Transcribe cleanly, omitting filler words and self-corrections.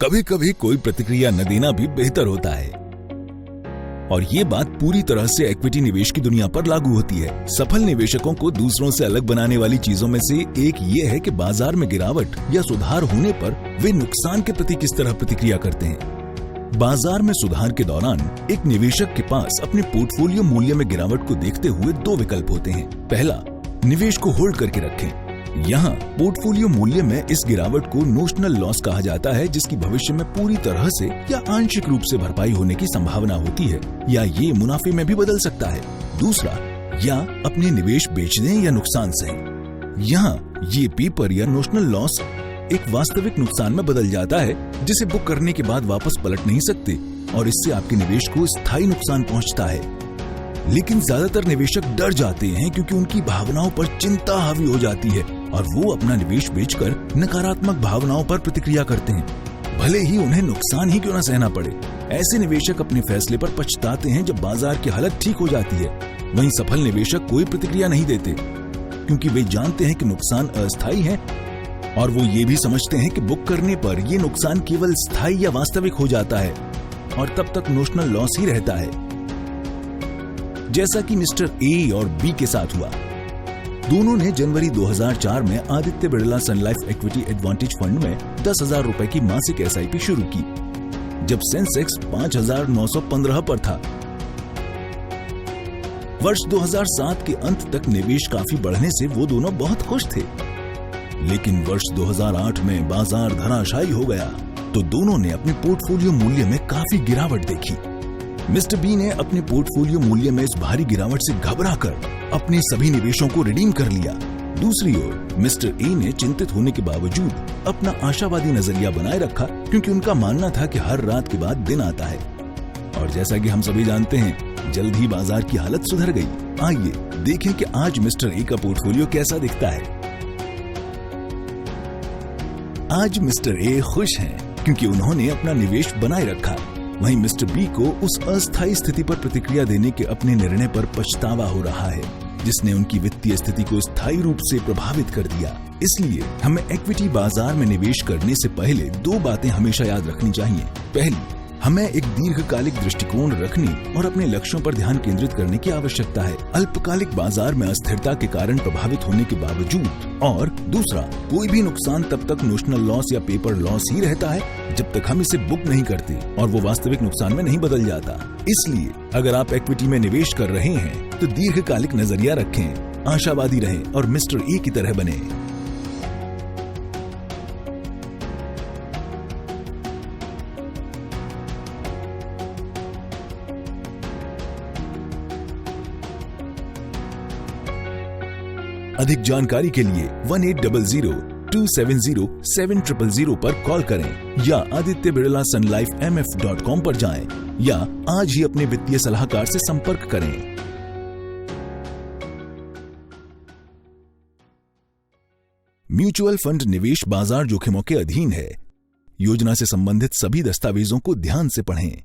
कभी कभी कोई प्रतिक्रिया न देना भी बेहतर होता है। और ये बात पूरी तरह से इक्विटी निवेश की दुनिया पर लागू होती है। सफल निवेशकों को दूसरों से अलग बनाने वाली चीजों में से एक ये है कि बाजार में गिरावट या सुधार होने पर वे नुकसान के प्रति किस तरह प्रतिक्रिया करते हैं। बाजार में सुधार के दौरान एक निवेशक के पास अपने पोर्टफोलियो मूल्य में गिरावट को देखते हुए दो विकल्प होते हैं। पहला, निवेश को होल्ड करके रखें। यहाँ पोर्टफोलियो मूल्य में इस गिरावट को नोशनल लॉस कहा जाता है, जिसकी भविष्य में पूरी तरह से या आंशिक रूप से भरपाई होने की संभावना होती है या ये मुनाफे में भी बदल सकता है। दूसरा, या अपने निवेश बेच दें या नुकसान सहें। यहाँ ये पेपर या नोशनल लॉस एक वास्तविक नुकसान में बदल जाता है, जिसे बुक करने के बाद वापस पलट नहीं सकते और इससे आपके निवेश को स्थायी नुकसान पहुँचता है। लेकिन ज्यादातर निवेशक डर जाते हैं क्योंकि उनकी भावनाओं पर चिंता हावी हो जाती है और वो अपना निवेश बेचकर नकारात्मक भावनाओं पर प्रतिक्रिया करते हैं, भले ही उन्हें नुकसान ही क्यों न सहना पड़े। ऐसे निवेशक अपने फैसले पर पछताते हैं जब बाजार की हालत ठीक हो जाती है। वहीं सफल निवेशक कोई प्रतिक्रिया नहीं देते क्योंकि वे जानते हैं कि नुकसान अस्थायी है और वो ये भी समझते हैं कि बुक करने पर ये नुकसान केवल स्थायी या वास्तविक हो जाता है और तब तक नोशनल लॉस ही रहता है, जैसा कि मिस्टर ए और बी के साथ हुआ। दोनों ने जनवरी 2004 में आदित्य बिड़ला सन लाइफ इक्विटी एडवांटेज फंड में 10,000 रुपए की मासिक SIP शुरू की, जब सेंसेक्स 5,915 पर था। वर्ष 2007 के अंत तक निवेश काफी बढ़ने से वो दोनों बहुत खुश थे, लेकिन वर्ष 2008 में बाजार धराशायी हो गया तो दोनों ने अपने पोर्टफोलियो मूल्य में काफी गिरावट देखी। मिस्टर बी ने अपने पोर्टफोलियो मूल्य में इस भारी गिरावट से घबराकर अपने सभी निवेशों को रिडीम कर लिया। दूसरी ओर मिस्टर ए ने चिंतित होने के बावजूद अपना आशावादी नजरिया बनाए रखा क्योंकि उनका मानना था कि हर रात के बाद दिन आता है। और जैसा कि हम सभी जानते हैं, जल्द ही बाजार की हालत सुधर गई। आइए देखें कि आज मिस्टर ए का पोर्टफोलियो कैसा दिखता है। आज मिस्टर ए खुश हैं क्योंकि उन्होंने अपना निवेश बनाए रखा। वहीं मिस्टर बी को उस अस्थायी स्थिति पर प्रतिक्रिया देने के अपने निर्णय पर पछतावा हो रहा है, जिसने उनकी वित्तीय स्थिति को स्थायी रूप से प्रभावित कर दिया। इसलिए हमें इक्विटी बाजार में निवेश करने से पहले दो बातें हमेशा याद रखनी चाहिए। पहली, हमें एक दीर्घकालिक दृष्टिकोण रखने और अपने लक्ष्यों पर ध्यान केंद्रित करने की आवश्यकता है, अल्पकालिक बाजार में अस्थिरता के कारण प्रभावित होने के बावजूद। और दूसरा, कोई भी नुकसान तब तक नोशनल लॉस या पेपर लॉस ही रहता है जब तक हम इसे बुक नहीं करते और वो वास्तविक नुकसान में नहीं बदल जाता। इसलिए अगर आप इक्विटी में निवेश कर रहे हैं तो दीर्घकालिक नजरिया रखें, आशावादी रहें और मिस्टर ए की तरह बने। अधिक जानकारी के लिए 1800-270-7000 पर कॉल करें या आदित्य बिड़ला सन लाइफ MF.com पर जाएं या आज ही अपने वित्तीय सलाहकार से संपर्क करें। म्यूचुअल फंड निवेश बाजार जोखिमों के अधीन है। योजना से संबंधित सभी दस्तावेजों को ध्यान से पढ़ें।